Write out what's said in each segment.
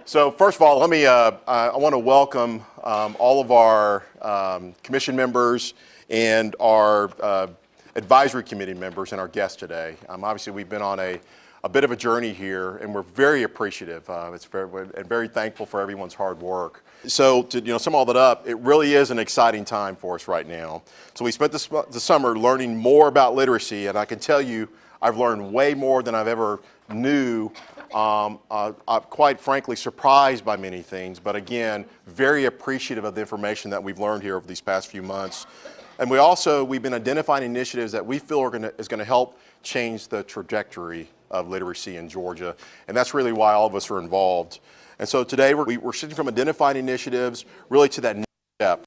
So first of all, I want to welcome all of our commission members and our advisory committee members and our guests today. Obviously, we've been on a bit of a journey here, and we're very appreciative. We're very thankful for everyone's hard work. So to sum all that up, it really is an exciting time for us right now. So we spent the summer learning more about literacy, and I can tell you, I've learned way more than I've ever knew. I'm quite frankly surprised by many things, but again, very appreciative of the information that we've learned here over these past few months. And we've been identifying initiatives that we feel is going to help change the trajectory of literacy in Georgia, and that's really why all of us are involved. And so today we're shifting from identifying initiatives really to that next step,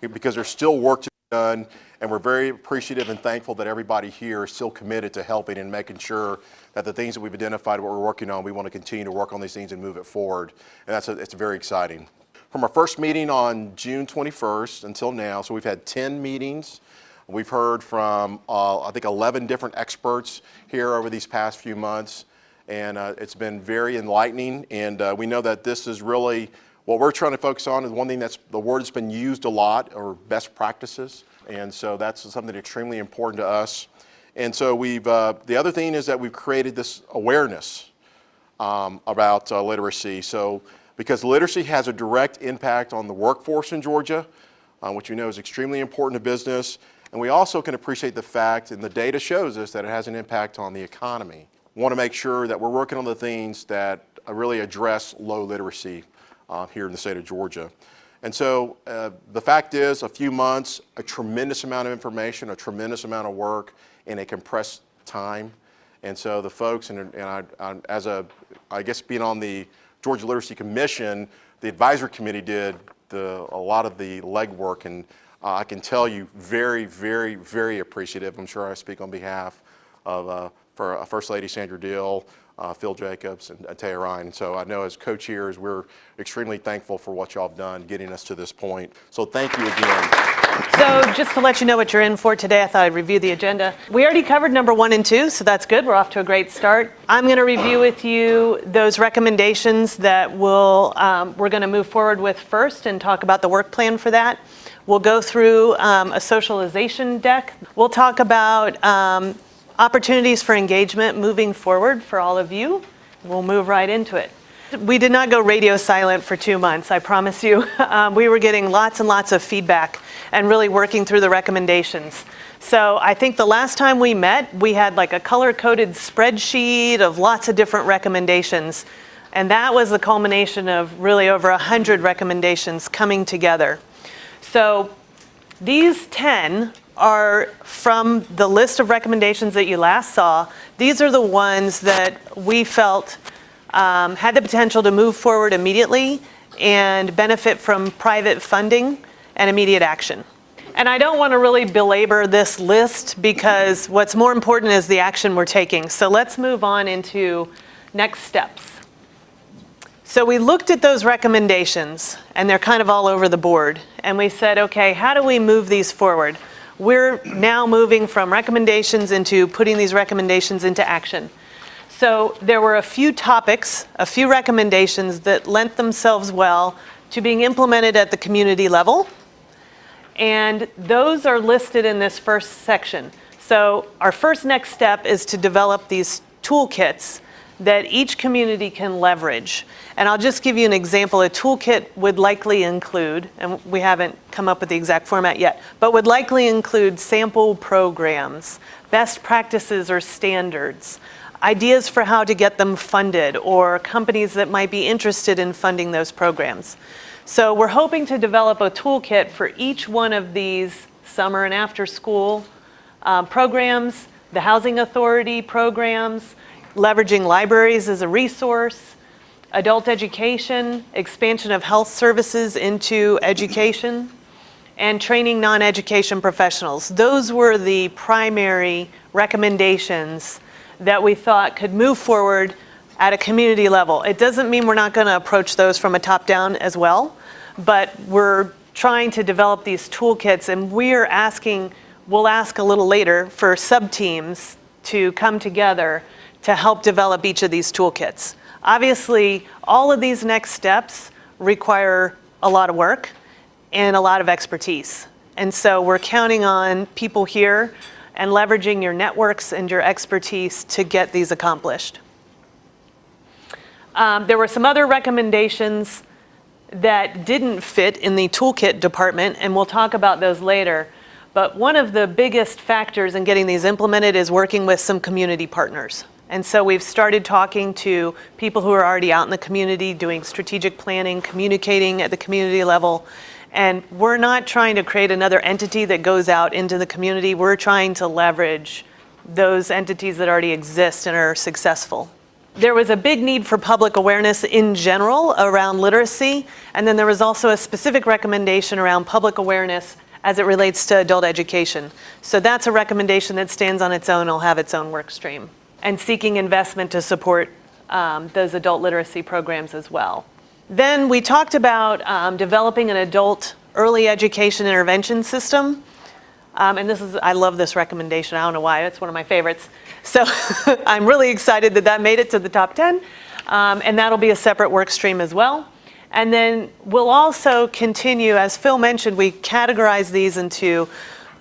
because there's still work to be done, and we're very appreciative and thankful that everybody here is still committed to helping and making sure that the things that we've identified, what we're working on, we want to continue to work on these things and move it forward. And it's very exciting. From our first meeting on June 21st until now, so we've had 10 meetings. We've heard from, I think, 11 different experts here over these past few months. And it's been very enlightening. And we know that this is really, what we're trying to focus on is one thing the word that's been used a lot, or best practices. And so that's something extremely important to us. And so the other thing is that we've created this awareness about literacy. So because literacy has a direct impact on the workforce in Georgia, which we know is extremely important to business. And we also can appreciate the fact, and the data shows us, that it has an impact on the economy. We want to make sure that we're working on the things that really address low literacy here in the state of Georgia. And so the fact is, a few months, a tremendous amount of information, a tremendous amount of work in a compressed time. And so the folks, I guess being on the Georgia Literacy Commission, the advisory committee did a lot of the legwork, and I can tell you, very, very, very appreciative. I'm sure I speak on behalf of for First Lady Sandra Dill, Phil Jacobs, and Taya Ryan. So I know as co-chairs, we're extremely thankful for what y'all have done getting us to this point. So thank you again. So just to let you know what you're in for today, I thought I'd review the agenda. We already covered number 1 and 2, so that's good. We're off to a great start. I'm going to review with you those recommendations that we're going to move forward with first and talk about the work plan for that. We'll go through a socialization deck. We'll talk about opportunities for engagement moving forward for all of you. We'll move right into it. We did not go radio silent for 2 months, I promise you. We were getting lots and lots of feedback and really working through the recommendations. So I think the last time we met, we had like a color-coded spreadsheet of lots of different recommendations. And that was the culmination of really over 100 recommendations coming together. So these 10 are from the list of recommendations that you last saw. These are the ones that we felt had the potential to move forward immediately and benefit from private funding and immediate action. And I don't want to really belabor this list because what's more important is the action we're taking. So let's move on into next steps. So we looked at those recommendations, and they're kind of all over the board. And we said, okay, how do we move these forward? We're now moving from recommendations into putting these recommendations into action. So there were a few topics, a few recommendations that lent themselves well to being implemented at the community level. And those are listed in this first section. So our first next step is to develop these toolkits that each community can leverage. And I'll just give you an example. A toolkit would likely include, and we haven't come up with the exact format yet, but would likely include sample programs, best practices or standards, ideas for how to get them funded, or companies that might be interested in funding those programs. So we're hoping to develop a toolkit for each one of these summer and after school programs, the Housing Authority programs, leveraging libraries as a resource, adult education, expansion of health services into education, and training non-education professionals. Those were the primary recommendations that we thought could move forward at a community level. It doesn't mean we're not going to approach those from a top-down as well, but we're trying to develop these toolkits, and we'll ask a little later for sub-teams to come together to help develop each of these toolkits. Obviously, all of these next steps require a lot of work and a lot of expertise. And so we're counting on people here and leveraging your networks and your expertise to get these accomplished. There were some other recommendations that didn't fit in the toolkit department, and we'll talk about those later. But one of the biggest factors in getting these implemented is working with some community partners. And so we've started talking to people who are already out in the community, doing strategic planning, communicating at the community level. And we're not trying to create another entity that goes out into the community. We're trying to leverage those entities that already exist and are successful. There was a big need for public awareness in general around literacy, and then there was also a specific recommendation around public awareness as it relates to adult education. So that's a recommendation that stands on its own, will have its own work stream, and seeking investment to support those adult literacy programs as well. Then we talked about developing an adult early education intervention system. And I love this recommendation. I don't know why, it's one of my favorites. So I'm really excited that made it to the top 10. And that'll be a separate work stream as well. And then we'll also continue, as Phil mentioned, we categorize these into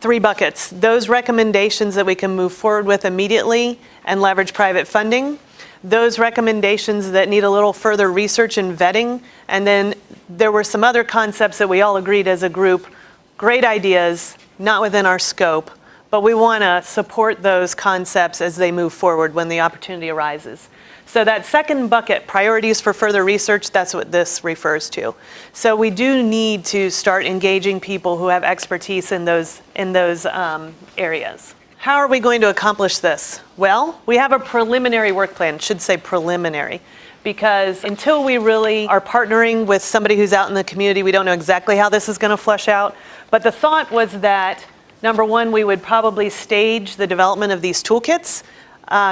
3 buckets. Those recommendations that we can move forward with immediately and leverage private funding. Those recommendations that need a little further research and vetting. And then there were some other concepts that we all agreed as a group, great ideas, not within our scope, but we want to support those concepts as they move forward when the opportunity arises. So that second bucket, priorities for further research, that's what this refers to. So we do need to start engaging people who have expertise in those areas. How are we going to accomplish this? Well, we have a preliminary work plan, should say preliminary, because until we really are partnering with somebody who's out in the community, we don't know exactly how this is going to flesh out. But the thought was that, number one, we would probably stage the development of these toolkits,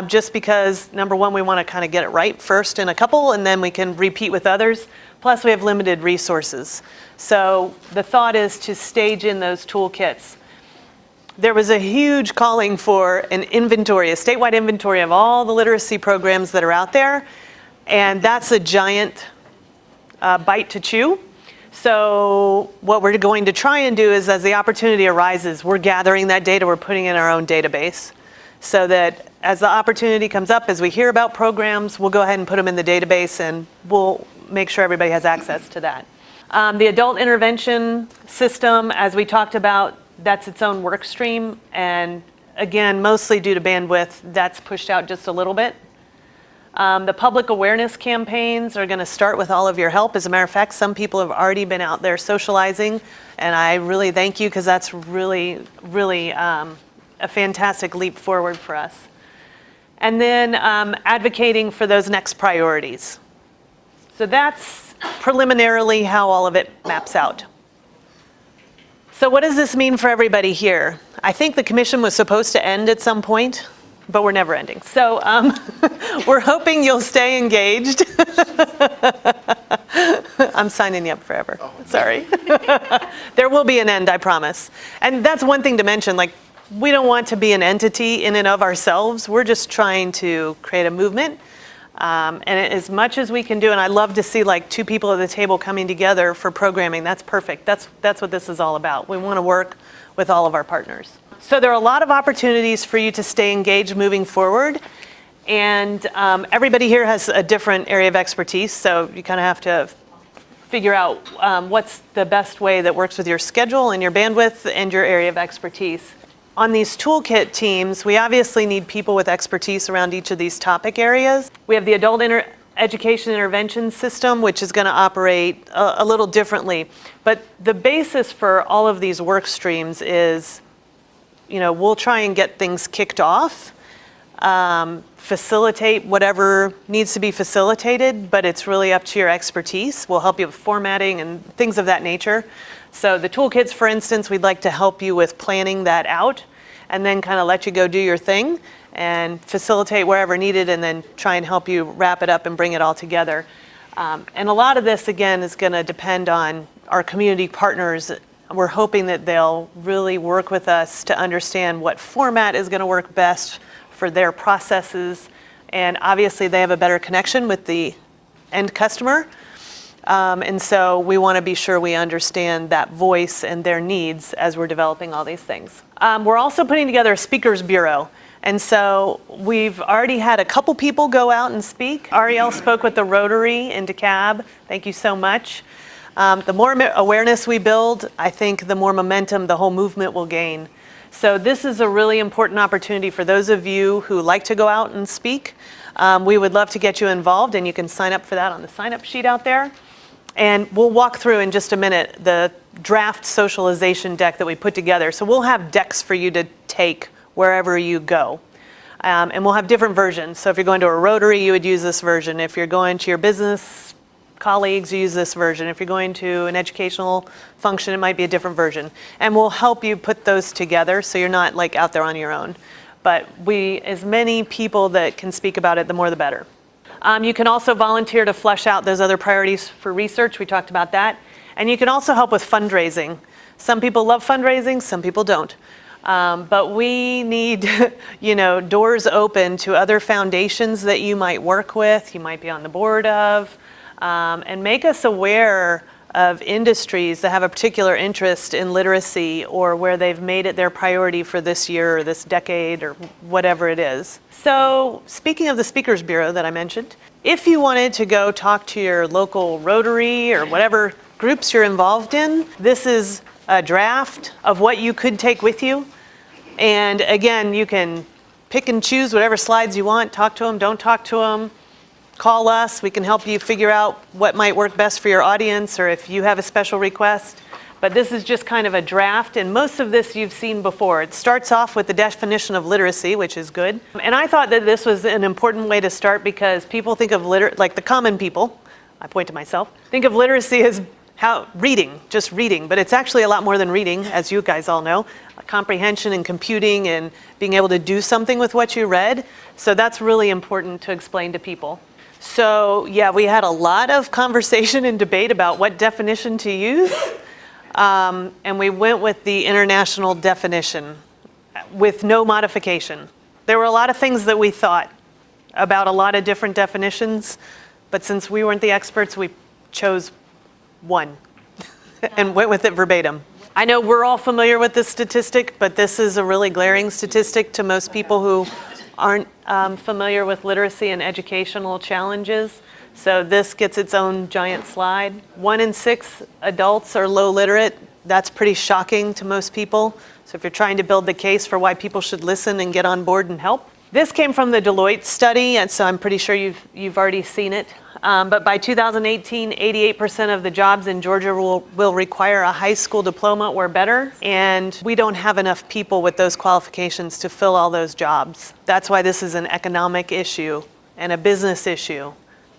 just because, number one, we want to kind of get it right first in a couple, and then we can repeat with others. Plus, we have limited resources. So the thought is to stage in those toolkits. There was a huge calling for an inventory, a statewide inventory of all the literacy programs that are out there, and that's a giant bite to chew. So what we're going to try and do is, as the opportunity arises, we're gathering that data, we're putting it in our own database, so that as the opportunity comes up, as we hear about programs, we'll go ahead and put them in the database, and we'll make sure everybody has access to that. The adult intervention system, as we talked about, that's its own work stream, and again, mostly due to bandwidth, that's pushed out just a little bit. The public awareness campaigns are going to start with all of your help. As a matter of fact, some people have already been out there socializing, and I really thank you, because that's really, really a fantastic leap forward for us. And then advocating for those next priorities. So that's preliminarily how all of it maps out. So what does this mean for everybody here? I think the commission was supposed to end at some point, but we're never ending. So we're hoping you'll stay engaged. I'm signing you up forever. Oh. Sorry. There will be an end, I promise. And that's one thing to mention, like, we don't want to be an entity in and of ourselves. We're just trying to create a movement. And as much as we can do, and I love to see like 2 people at the table coming together for programming, that's perfect. That's what this is all about. We want to work with all of our partners. So there are a lot of opportunities for you to stay engaged moving forward. And everybody here has a different area of expertise, so you kind of have to figure out what's the best way that works with your schedule and your bandwidth and your area of expertise. On these toolkit teams, we obviously need people with expertise around each of these topic areas. We have the adult education intervention system, which is going to operate a little differently. But the basis for all of these work streams is, we'll try and get things kicked off, facilitate whatever needs to be facilitated, but it's really up to your expertise. We'll help you with formatting and things of that nature. So the toolkits, for instance, we'd like to help you with planning that out and then kind of let you go do your thing and facilitate wherever needed, and then try and help you wrap it up and bring it all together. And a lot of this, again, is going to depend on our community partners. We're hoping that they'll really work with us to understand what format is going to work best for their processes And obviously, they have a better connection with the end customer. And so we want to be sure we understand that voice and their needs as we're developing all these things. We're also putting together a speakers bureau. And so we've already had a couple people go out and speak. Ariel spoke with the Rotary in DeKalb. Thank you so much. The more awareness we build, I think the more momentum the whole movement will gain. So this is a really important opportunity for those of you who like to go out and speak. We would love to get you involved, and you can sign up for that on the sign-up sheet out there. And we'll walk through in just a minute the draft socialization deck that we put together. So we'll have decks for you to take wherever you go. And we'll have different versions. So if you're going to a Rotary, you would use this version. If you're going to your business colleagues, you use this version. If you're going to an educational function, it might be a different version. And we'll help you put those together so you're not like out there on your own. But as many people that can speak about it, the more the better. You can also volunteer to flesh out those other priorities for research. We talked about that. And you can also help with fundraising. Some people love fundraising, some people don't. But we need, doors open to other foundations that you might work with, you might be on the board of, and make us aware of industries that have a particular interest in literacy or where they've made it their priority for this year or this decade or whatever it is. So speaking of the Speakers Bureau that I mentioned, if you wanted to go talk to your local Rotary or whatever groups you're involved in, this is a draft of what you could take with you. And again, you can pick and choose whatever slides you want, talk to them, don't talk to them. Call us, we can help you figure out what might work best for your audience or if you have a special request. But this is just kind of a draft, and most of this you've seen before. It starts off with the definition of literacy, which is good. And I thought that this was an important way to start because people think of like the common people, I point to myself, think of literacy as just reading, but it's actually a lot more than reading, as you guys all know. Comprehension and computing and being able to do something with what you read. So that's really important to explain to people. So yeah, we had a lot of conversation and debate about what definition to use. And we went with the international definition with no modification. There were a lot of things that we thought about a lot of different definitions, but since we weren't the experts, we chose one and went with it verbatim. I know we're all familiar with this statistic, but this is a really glaring statistic to most people who aren't familiar with literacy and educational challenges. So this gets its own giant slide. 1 in 6 adults are low literate. That's pretty shocking to most people. So if you're trying to build the case for why people should listen and get on board and help. This came from the Deloitte study, and so I'm pretty sure you've already seen it. But by 2018, 88% of the jobs in Georgia will require a high school diploma or better, and we don't have enough people with those qualifications to fill all those jobs. That's why this is an economic issue and a business issue,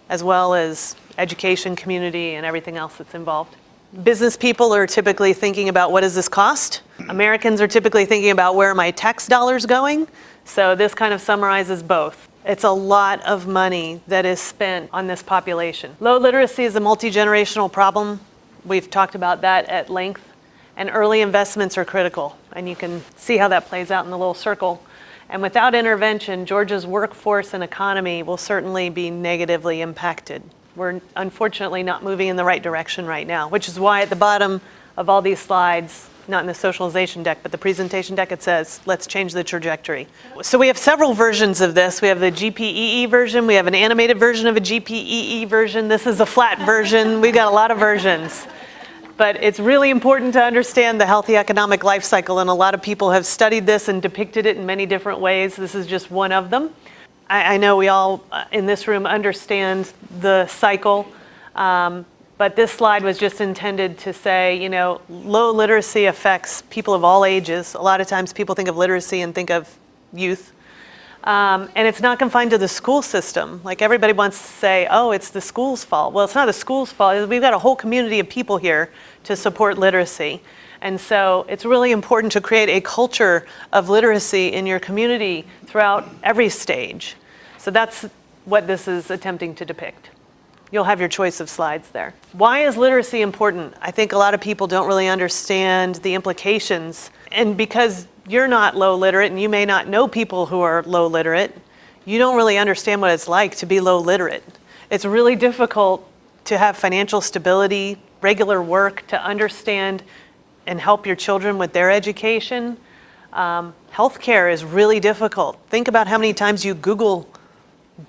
as well as education, community, and everything else that's involved. Business people are typically thinking about what does this cost? Americans are typically thinking about where are my tax dollars going? So this kind of summarizes both. It's a lot of money that is spent on this population. Low literacy is a multi-generational problem. We've talked about that at length. And early investments are critical. And you can see how that plays out in the little circle. And without intervention, Georgia's workforce and economy will certainly be negatively impacted. We're unfortunately not moving in the right direction right now, which is why at the bottom of all these slides, not in the socialization deck, but the presentation deck, it says, let's change the trajectory. So we have several versions of this. We have the GPEE version. We have an animated version of a GPEE version. This is a flat version. We've got a lot of versions. But it's really important to understand the healthy economic life cycle, and a lot of people have studied this and depicted it in many different ways. This is just one of them. I know we all in this room understand the cycle. But this slide was just intended to say, low literacy affects people of all ages. A lot of times people think of literacy and think of youth. And it's not confined to the school system. Like everybody wants to say, oh, it's the school's fault. Well, it's not the school's fault. We've got a whole community of people here to support literacy. And so it's really important to create a culture of literacy in your community throughout every stage. So that's what this is attempting to depict. You'll have your choice of slides there. Why is literacy important? I think a lot of people don't really understand the implications. And because you're not low literate and you may not know people who are low literate, you don't really understand what it's like to be low literate. It's really difficult to have financial stability, regular work, to understand and help your children with their education. Healthcare is really difficult. Think about how many times you Google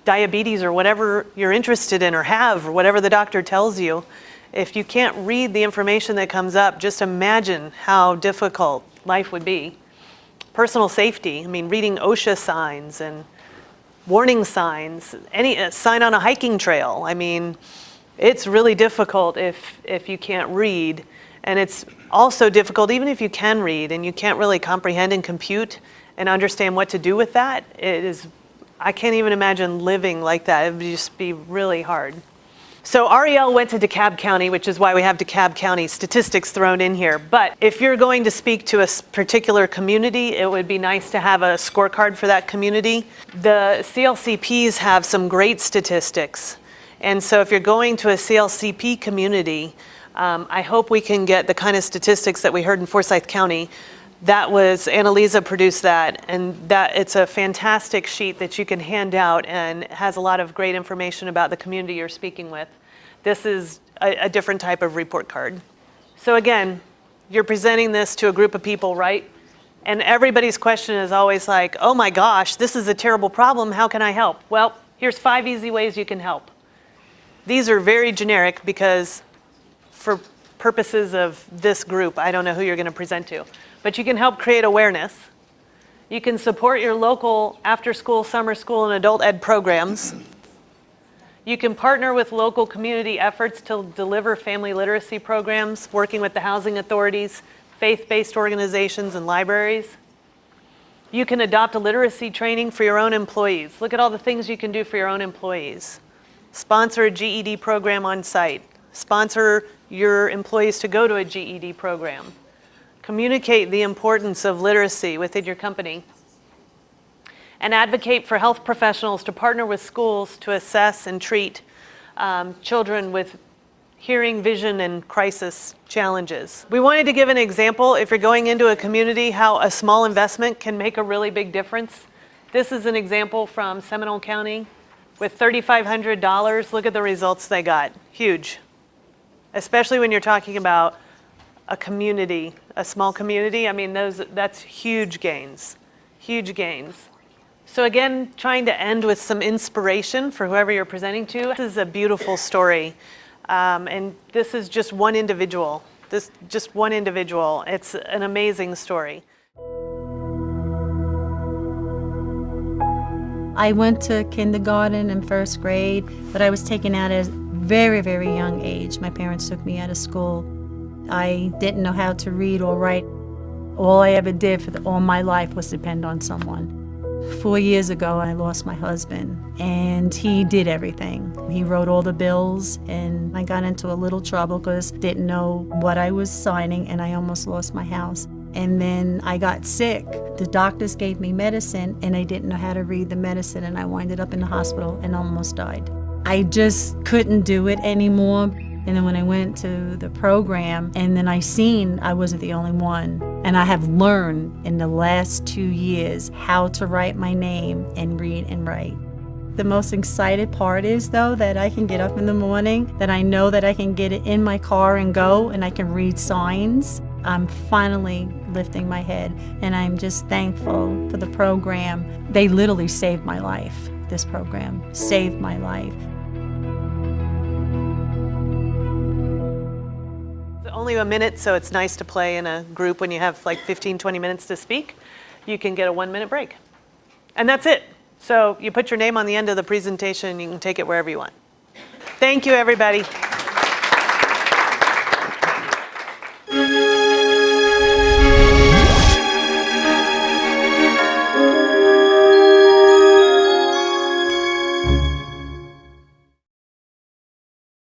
diabetes or whatever you're interested in or have, or whatever the doctor tells you. If you can't read the information that comes up, just imagine how difficult life would be. Personal safety, I mean, reading OSHA signs and warning signs, any sign on a hiking trail. I mean, it's really difficult if you can't read. And it's also difficult even if you can read and you can't really comprehend and compute and understand what to do with that. I can't even imagine living like that. It would just be really hard. So Ariel went to DeKalb County, which is why we have DeKalb County statistics thrown in here. But if you're going to speak to a particular community, it would be nice to have a scorecard for that community. The CLCPs have some great statistics. And so if you're going to a CLCP community, I hope we can get the kind of statistics that we heard in Forsyth County. Annalisa produced that, and that it's a fantastic sheet that you can hand out and has a lot of great information about the community you're speaking with. This is a different type of report card. So again, you're presenting this to a group of people, right? And everybody's question is always like, oh my gosh, this is a terrible problem, how can I help? Well, here's 5 easy ways you can help. These are very generic because for purposes of this group, I don't know who you're going to present to. But you can help create awareness. You can support your local after-school, summer school, and adult ed programs. You can partner with local community efforts to deliver family literacy programs, working with the housing authorities, faith-based organizations, and libraries. You can adopt a literacy training for your own employees. Look at all the things you can do for your own employees. Sponsor a GED program on site. Sponsor your employees to go to a GED program. Communicate the importance of literacy within your company. And advocate for health professionals to partner with schools to assess and treat children with hearing, vision, and crisis challenges. We wanted to give an example, if you're going into a community, how a small investment can make a really big difference. This is an example from Seminole County. With $3,500, look at the results they got. Huge. Especially when you're talking about a community, a small community. I mean, that's huge gains, huge gains. So again, trying to end with some inspiration for whoever you're presenting to. This is a beautiful story, and this is just one individual. It's an amazing story. I went to kindergarten and first grade, but I was taken out at a very, very young age. My parents took me out of school. I didn't know how to read or write. All I ever did for all my life was depend on someone. 4 years ago, I lost my husband, and he did everything. He wrote all the bills, and I got into a little trouble because I didn't know what I was signing, and I almost lost my house. And then I got sick. The doctors gave me medicine, and I didn't know how to read the medicine, and I winded up in the hospital and almost died. I just couldn't do it anymore. And then when I went to the program, and then I seen I wasn't the only one. And I have learned in the last 2 years how to write my name and read and write. The most excited part is, though, that I can get up in the morning, that I know that I can get it in my car and go, and I can read signs. I'm finally lifting my head, and I'm just thankful for the program. They literally saved my life. This program saved my life. Only a minute, so it's nice to play in a group when you have like 15, 20 minutes to speak. You can get a 1-minute break. And that's it. So you put your name on the end of the presentation, and you can take it wherever you want. Thank you, everybody.